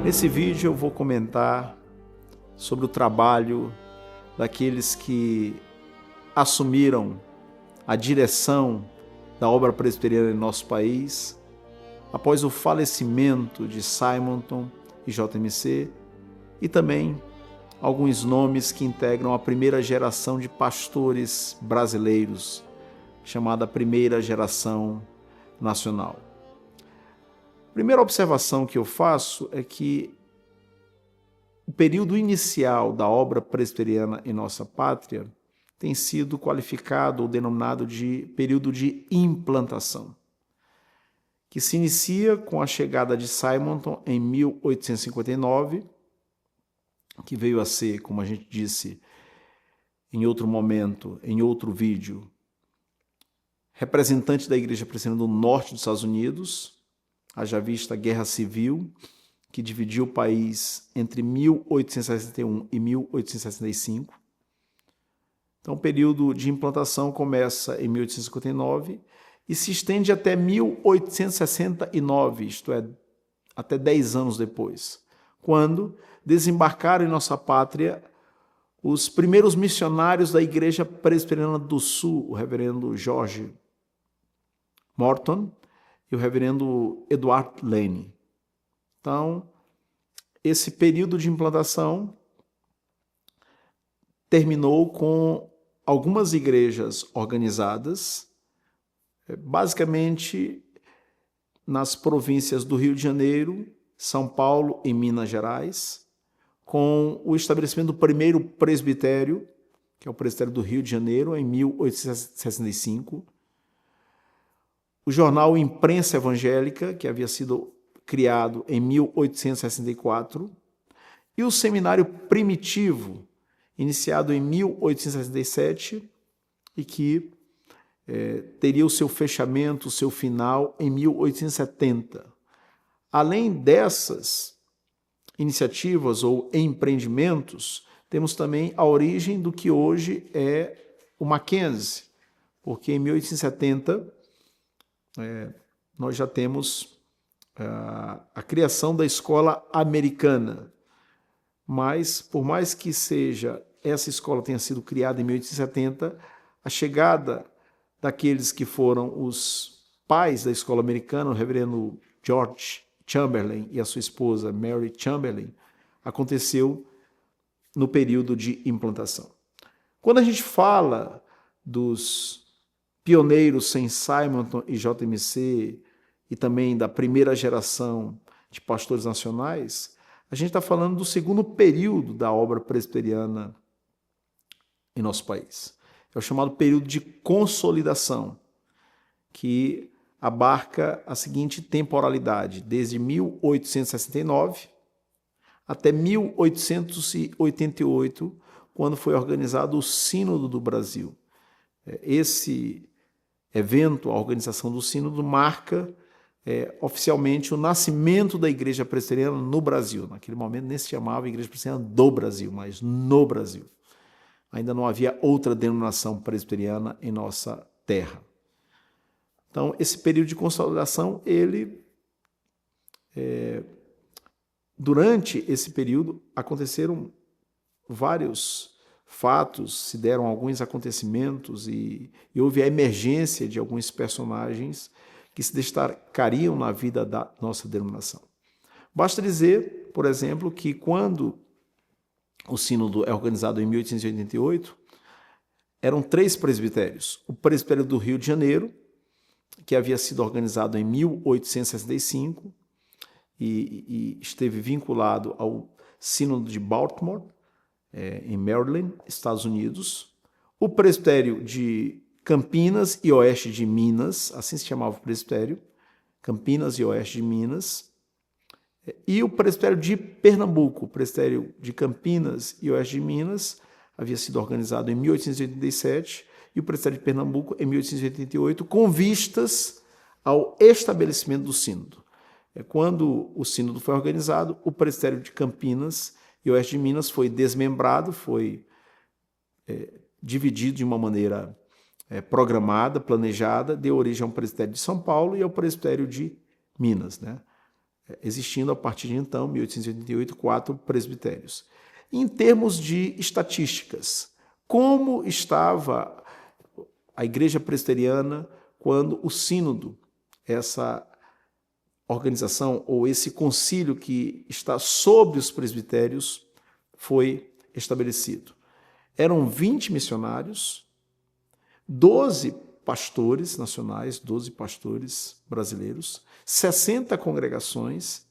Nesse vídeo eu vou comentar sobre o trabalho daqueles que assumiram a direção da obra presbiteriana em nosso país após o falecimento de Simonton e JMC, e também alguns nomes que integram a primeira geração de pastores brasileiros, chamada primeira geração nacional. A primeira observação que eu faço é que o período inicial da obra presbiteriana em nossa pátria tem sido qualificado ou denominado de período de implantação, que se inicia com a chegada de Simonton em 1859, que veio a ser, como a gente disse em outro momento, em outro vídeo, representante da Igreja Presbiteriana do Norte dos Estados Unidos, haja vista a Guerra Civil, que dividiu o país entre 1861 e 1865. Então, o período de implantação começa em 1859 e se estende até 1869, isto é, até 10 anos depois, quando desembarcaram em nossa pátria os primeiros missionários da Igreja Presbiteriana do Sul, o reverendo George Morton e o reverendo Edward Lane. Então, esse período de implantação terminou com algumas igrejas organizadas, basicamente nas províncias do Rio de Janeiro, São Paulo e Minas Gerais, com o estabelecimento do primeiro presbitério, que é o presbitério do Rio de Janeiro, em 1865, o jornal Imprensa Evangélica, que havia sido criado em 1864, e o Seminário Primitivo, iniciado em 1867, e que teria o seu fechamento, o seu final, em 1870. Além dessas iniciativas ou empreendimentos, temos também a origem do que hoje é o Mackenzie, porque em 1870 nós já temos a criação da escola americana. Mas, por mais que essa escola tenha sido criada em 1870, a chegada daqueles que foram os pais da escola americana, o reverendo George Chamberlain e a sua esposa Mary Chamberlain, aconteceu no período de implantação. Quando a gente fala dos pioneiros sem Simonton e JMC e também da primeira geração de pastores nacionais, a gente está falando do segundo período da obra presbiteriana em nosso país. É o chamado período de consolidação, que abarca a seguinte temporalidade, desde 1869 até 1888, quando foi organizado o Sínodo do Brasil. Esse evento, a organização do Sínodo, marca oficialmente o nascimento da Igreja Presbiteriana no Brasil. Naquele momento nem se chamava Igreja Presbiteriana do Brasil, mas no Brasil. Ainda não havia outra denominação presbiteriana em nossa terra. Então, esse período de consolidação, durante esse período, aconteceram vários fatos, se deram alguns acontecimentos e houve a emergência de alguns personagens que se destacariam na vida da nossa denominação. Basta dizer, por exemplo, que quando o sínodo é organizado em 1888, eram 3 presbitérios. O presbitério do Rio de Janeiro, que havia sido organizado em 1865 e esteve vinculado ao sínodo de Baltimore, em Maryland, Estados Unidos. O presbitério de Campinas e Oeste de Minas, assim se chamava o presbitério, Campinas e Oeste de Minas, e o presbitério de Pernambuco, o presbitério de Campinas e Oeste de Minas, havia sido organizado em 1887, e o presbitério de Pernambuco em 1888, com vistas ao estabelecimento do sínodo. Quando o sínodo foi organizado, o presbitério de Campinas e Oeste de Minas foi desmembrado, foi dividido de uma maneira programada, planejada, deu origem ao presbitério de São Paulo e ao presbitério de Minas, né? existindo a partir de então, 1888, 4 presbitérios. Em termos de estatísticas, como estava a Igreja Presbiteriana quando o Sínodo, essa organização ou esse concílio que está sobre os presbitérios, foi estabelecido? Eram 20 missionários, 12 pastores nacionais, 12 pastores brasileiros, 60 congregações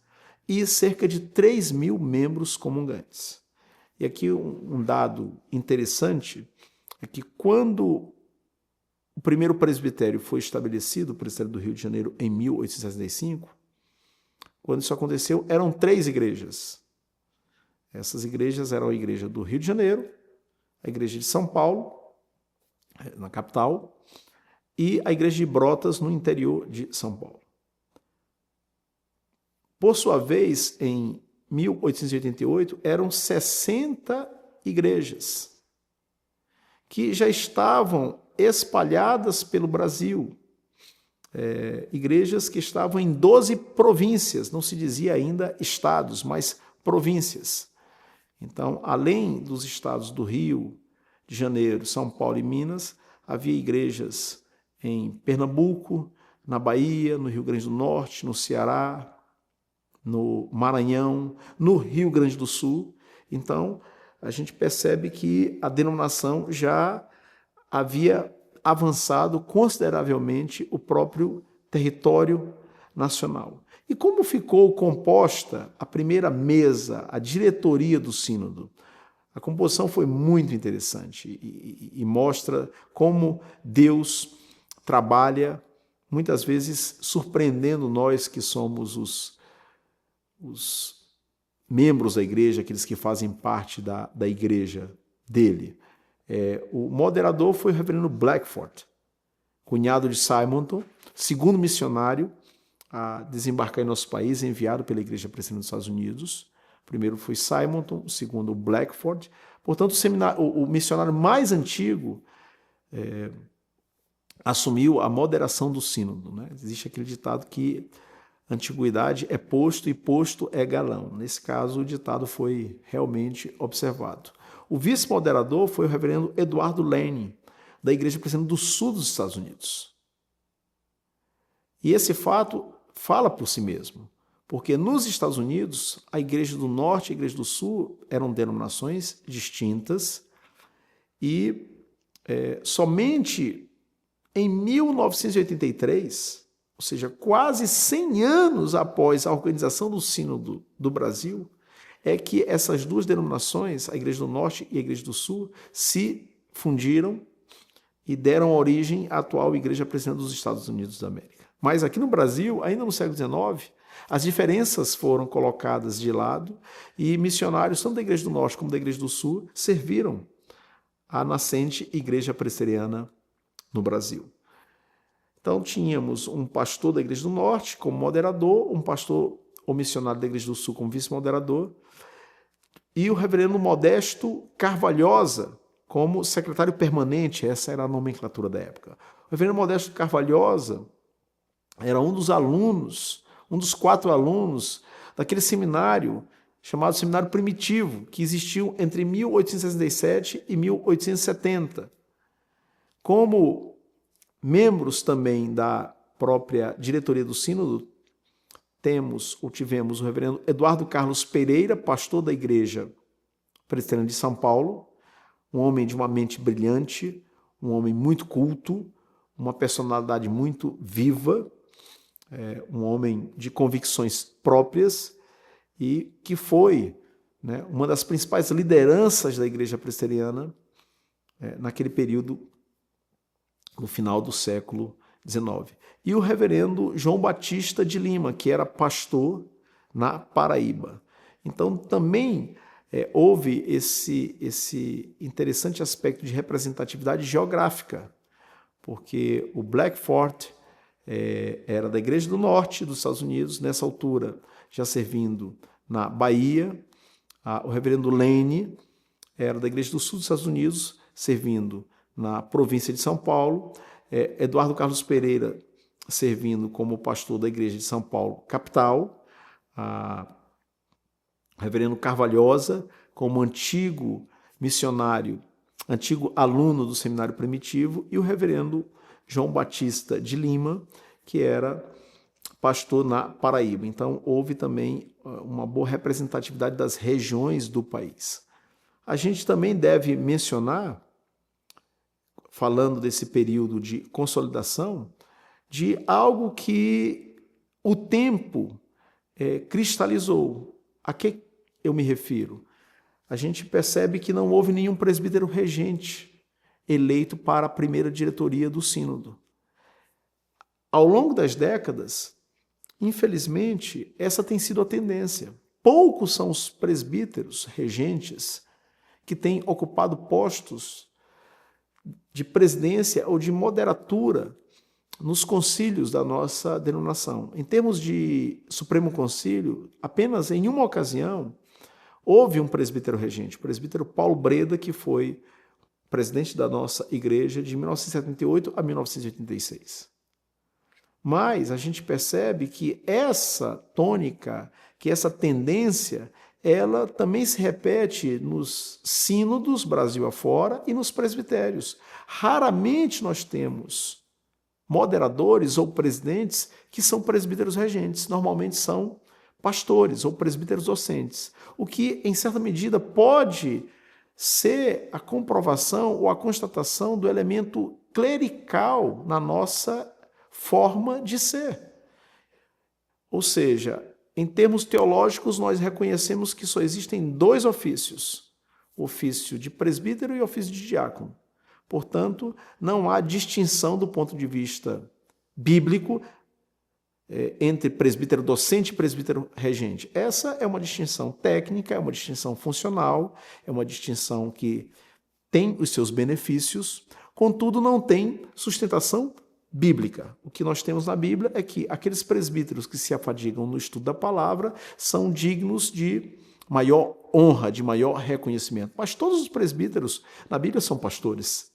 e cerca de 3.000 membros comungantes. E aqui um dado interessante é que quando o primeiro presbitério foi estabelecido, o presbitério do Rio de Janeiro, em 1865, quando isso aconteceu, eram 3 igrejas. Essas igrejas eram a igreja do Rio de Janeiro, a igreja de São Paulo, na capital, e a igreja de Brotas, no interior de São Paulo. Por sua vez, em 1888, eram 60 igrejas que já estavam espalhadas pelo Brasil. Igrejas que estavam em 12 províncias, não se dizia ainda estados, mas províncias. Então, além dos estados do Rio de Janeiro, São Paulo e Minas, havia igrejas em Pernambuco, na Bahia, no Rio Grande do Norte, no Ceará, no Maranhão, no Rio Grande do Sul. Então, a gente percebe que a denominação já havia avançado consideravelmente o próprio território nacional. E como ficou composta a primeira mesa, a diretoria do Sínodo? A composição foi muito interessante e mostra como Deus trabalha, muitas vezes surpreendendo nós que somos os membros da igreja, aqueles que fazem parte da igreja dele. O moderador foi o reverendo Blackford, cunhado de Simonton, segundo missionário a desembarcar em nosso país, enviado pela Igreja Presbiteriana dos Estados Unidos. O primeiro foi Simonton, o segundo Blackford. Portanto, o missionário mais antigo assumiu a moderação do sínodo, né? Existe aquele ditado que antiguidade é posto e posto é galão. Nesse caso, o ditado foi realmente observado. O vice-moderador foi o reverendo Eduardo Lane, da Igreja Presbiteriana do Sul dos Estados Unidos. E esse fato fala por si mesmo, porque nos Estados Unidos, a Igreja do Norte e a Igreja do Sul eram denominações distintas e somente em 1983, ou seja, quase 100 anos após a organização do Sínodo do Brasil, é que essas duas denominações, a Igreja do Norte e a Igreja do Sul, se fundiram e deram origem à atual Igreja Presbiteriana dos Estados Unidos da América. Mas aqui no Brasil, ainda no século XIX, as diferenças foram colocadas de lado e missionários, tanto da Igreja do Norte como da Igreja do Sul, serviram a nascente Igreja Presbiteriana no Brasil. Então, tínhamos um pastor da Igreja do Norte como moderador, um pastor ou missionário da Igreja do Sul como vice-moderador, e o reverendo Modesto Carvalhosa como secretário permanente, essa era a nomenclatura da época. O reverendo Modesto Carvalhosa era um dos alunos, um dos 4 alunos daquele seminário chamado Seminário Primitivo, que existiu entre 1867 e 1870. Como membros também da própria diretoria do Sínodo, tivemos o reverendo Eduardo Carlos Pereira, pastor da Igreja Presbiteriana de São Paulo, um homem de uma mente brilhante, um homem muito culto, uma personalidade muito viva, um homem de convicções próprias e que foi, né, uma das principais lideranças da Igreja Presbiteriana naquele período, no final do século XIX. E o reverendo João Batista de Lima, que era pastor na Paraíba. Então, também houve esse interessante aspecto de representatividade geográfica, porque o Blackford era da Igreja do Norte dos Estados Unidos, nessa altura já servindo na Bahia. O reverendo Lane era da Igreja do Sul dos Estados Unidos, servindo na província de São Paulo. Eduardo Carlos Pereira servindo como pastor da Igreja de São Paulo, capital. o reverendo Carvalhosa, como antigo missionário, antigo aluno do Seminário Primitivo, e o reverendo João Batista de Lima, que era pastor na Paraíba. Então, houve também uma boa representatividade das regiões do país. A gente também deve mencionar, falando desse período de consolidação, de algo que o tempo cristalizou. A que eu me refiro? A gente percebe que não houve nenhum presbítero regente eleito para a primeira diretoria do sínodo. Ao longo das décadas, infelizmente, essa tem sido a tendência. Poucos são os presbíteros regentes que têm ocupado postos de presidência ou de moderatura nos concílios da nossa denominação. Em termos de Supremo Concílio, apenas em uma ocasião houve um presbítero regente, o presbítero Paulo Breda, que foi presidente da nossa igreja de 1978 a 1986. Mas a gente percebe que essa tônica, que essa tendência, ela também se repete nos sínodos Brasil afora e nos presbitérios. Raramente nós temos moderadores ou presidentes que são presbíteros regentes. Normalmente são pastores ou presbíteros docentes, o que, em certa medida, pode ser a comprovação ou a constatação do elemento clerical na nossa forma de ser. Ou seja, em termos teológicos, nós reconhecemos que só existem dois ofícios, o ofício de presbítero e o ofício de diácono. Portanto, não há distinção do ponto de vista bíblico entre presbítero docente e presbítero regente. Essa é uma distinção técnica, é uma distinção funcional, é uma distinção que tem os seus benefícios, contudo não tem sustentação bíblica. O que nós temos na Bíblia é que aqueles presbíteros que se afadigam no estudo da palavra são dignos de maior honra, de maior reconhecimento. Mas todos os presbíteros na Bíblia são pastores.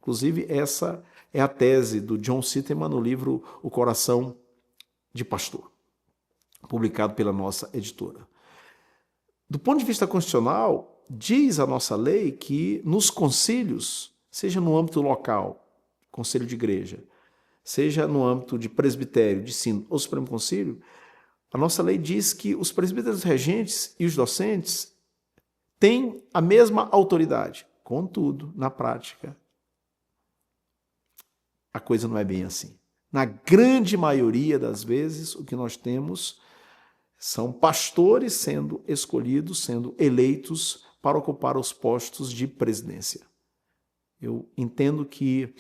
Inclusive, essa é a tese do John Sitteman no livro O Coração de Pastor, publicado pela nossa editora. Do ponto de vista constitucional, diz a nossa lei que nos concílios, seja no âmbito local, conselho de igreja, seja no âmbito de presbitério, de sínodo ou Supremo Concílio, a nossa lei diz que os presbíteros regentes e os docentes têm a mesma autoridade. Contudo, na prática, a coisa não é bem assim. Na grande maioria das vezes, o que nós temos são pastores sendo escolhidos, sendo eleitos para ocupar os postos de presidência. Eu entendo que,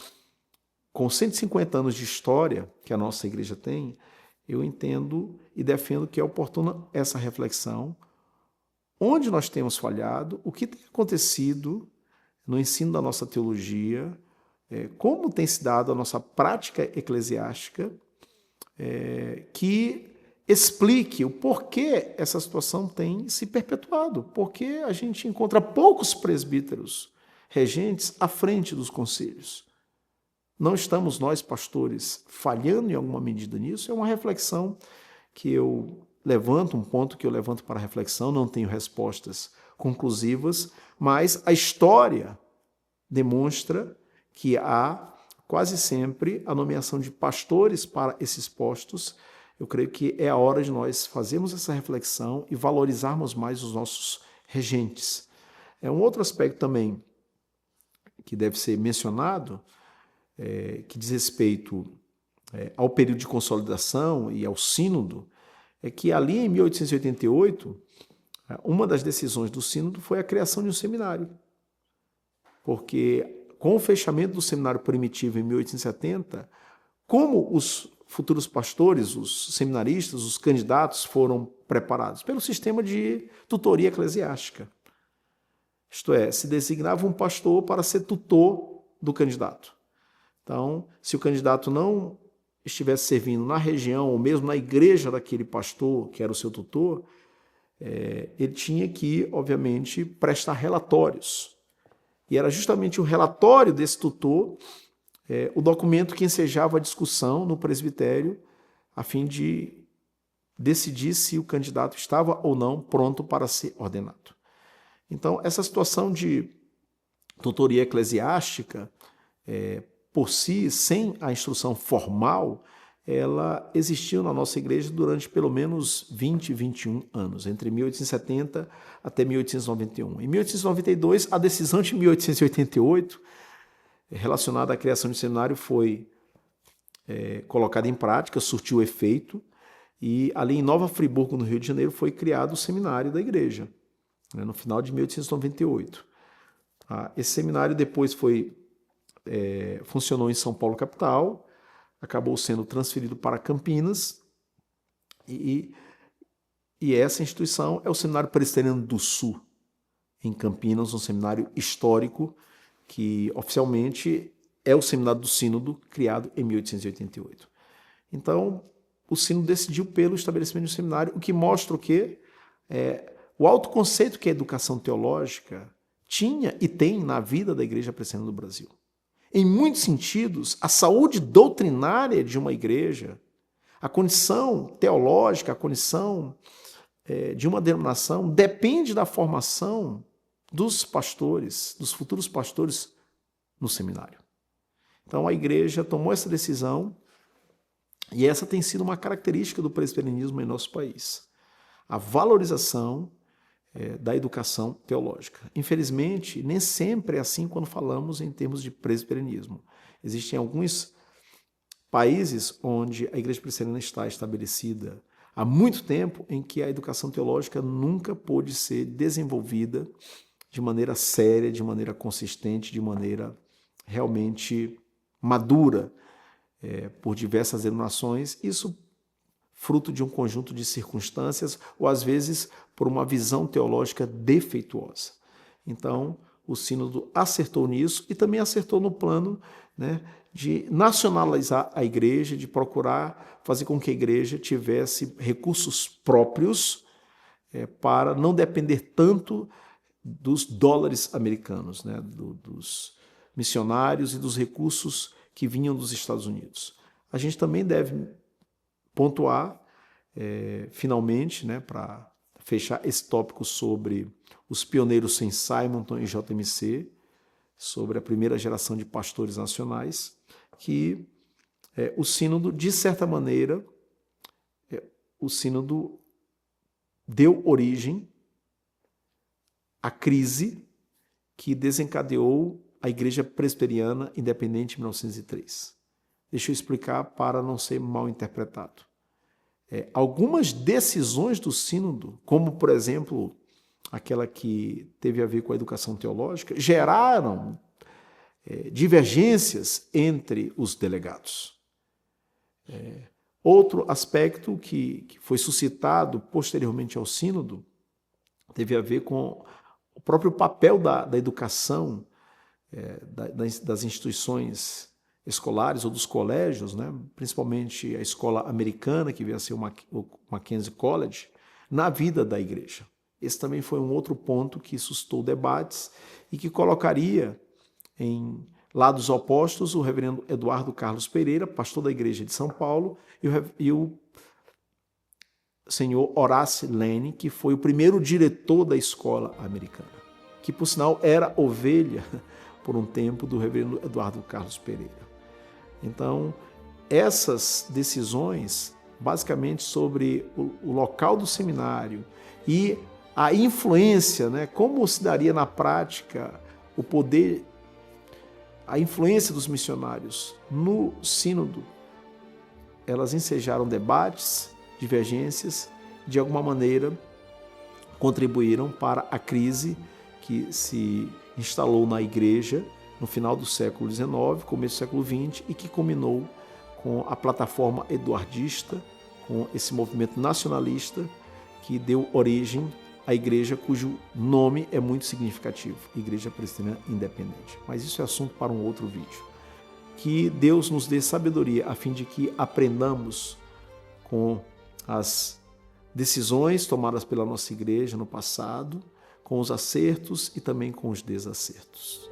com 150 anos de história que a nossa igreja tem, eu entendo e defendo que é oportuna essa reflexão. Onde nós temos falhado, o que tem acontecido no ensino da nossa teologia, como tem se dado a nossa prática eclesiástica, que explique o porquê essa situação tem se perpetuado, porque a gente encontra poucos presbíteros regentes à frente dos concílios. Não estamos nós, pastores, falhando em alguma medida nisso? É uma reflexão que eu levanto, um ponto que eu levanto para reflexão, não tenho respostas conclusivas, mas a história demonstra que há quase sempre a nomeação de pastores para esses postos. Eu creio que é a hora de nós fazermos essa reflexão e valorizarmos mais os nossos regentes. Um outro aspecto também que deve ser mencionado, que diz respeito ao período de consolidação e ao sínodo, é que ali em 1888, uma das decisões do sínodo foi a criação de um seminário. Porque com o fechamento do seminário primitivo em 1870, como os futuros pastores, os seminaristas, os candidatos foram preparados? Pelo sistema de tutoria eclesiástica. Isto é, se designava um pastor para ser tutor do candidato. Então, se o candidato não estivesse servindo na região ou mesmo na igreja daquele pastor, que era o seu tutor, ele tinha que, obviamente, prestar relatórios. E era justamente o relatório desse tutor, o documento que ensejava a discussão no presbitério, a fim de decidir se o candidato estava ou não pronto para ser ordenado. Então, essa situação de tutoria eclesiástica, por si, sem a instrução formal, ela existiu na nossa igreja durante pelo menos 20, 21 anos, entre 1870 até 1891. Em 1892, a decisão de 1888, relacionada à criação de seminário, foi colocada em prática, surtiu efeito, e ali em Nova Friburgo, no Rio de Janeiro, foi criado o seminário da igreja, no final de 1898. Esse seminário depois funcionou em São Paulo, capital, acabou sendo transferido para Campinas, e essa instituição é o Seminário Presbiteriano do Sul, em Campinas, um seminário histórico que oficialmente é o Seminário do Sínodo, criado em 1888. Então, o Sínodo decidiu pelo estabelecimento de um seminário, o que mostra o quê? O alto conceito que a educação teológica tinha e tem na vida da Igreja Presbiteriana do Brasil. Em muitos sentidos, a saúde doutrinária de uma igreja, a condição teológica, a condição de uma denominação, depende da formação dos pastores, dos futuros pastores no seminário. Então a igreja tomou essa decisão e essa tem sido uma característica do presbiterianismo em nosso país. A valorização da educação teológica. Infelizmente, nem sempre é assim quando falamos em termos de presbiterianismo. Existem alguns países onde a igreja presbiteriana está estabelecida há muito tempo em que a educação teológica nunca pôde ser desenvolvida de maneira séria, de maneira consistente, de maneira realmente madura por diversas denominações. Isso fruto de um conjunto de circunstâncias ou, às vezes, por uma visão teológica defeituosa. Então, o Sínodo acertou nisso e também acertou no plano, de nacionalizar a igreja, de procurar fazer com que a igreja tivesse recursos próprios para não depender tanto dos dólares americanos, dos missionários e dos recursos que vinham dos Estados Unidos. A gente também deve pontuar, finalmente, para fechar esse tópico sobre os pioneiros Sam Simonton e JMC, sobre a primeira geração de pastores nacionais, que o Sínodo, de certa maneira, o Sínodo deu origem à crise que desencadeou a Igreja Presbiteriana Independente em 1903. Deixa eu explicar para não ser mal interpretado. Algumas decisões do Sínodo, como, por exemplo, aquela que teve a ver com a educação teológica, geraram divergências entre os delegados. Outro aspecto que foi suscitado posteriormente ao Sínodo teve a ver com o próprio papel da educação, das instituições escolares ou dos colégios, principalmente a escola americana, que veio a ser o Mackenzie College, na vida da igreja. Esse também foi um outro ponto que suscitou debates e que colocaria em lados opostos o reverendo Eduardo Carlos Pereira, pastor da igreja de São Paulo, e o senhor Horace Lane, que foi o primeiro diretor da escola americana, que, por sinal, era ovelha por um tempo do reverendo Eduardo Carlos Pereira. Então, essas decisões, basicamente sobre o local do seminário e a influência, como se daria na prática o poder, a influência dos missionários no sínodo, elas ensejaram debates, divergências, de alguma maneira contribuíram para a crise que se instalou na igreja no final do século XIX, começo do século XX, e que culminou com a plataforma eduardista, com esse movimento nacionalista que deu origem à igreja cujo nome é muito significativo, Igreja Presbiteriana Independente. Mas isso é assunto para um outro vídeo. Que Deus nos dê sabedoria a fim de que aprendamos com as decisões tomadas pela nossa igreja no passado, com os acertos e também com os desacertos.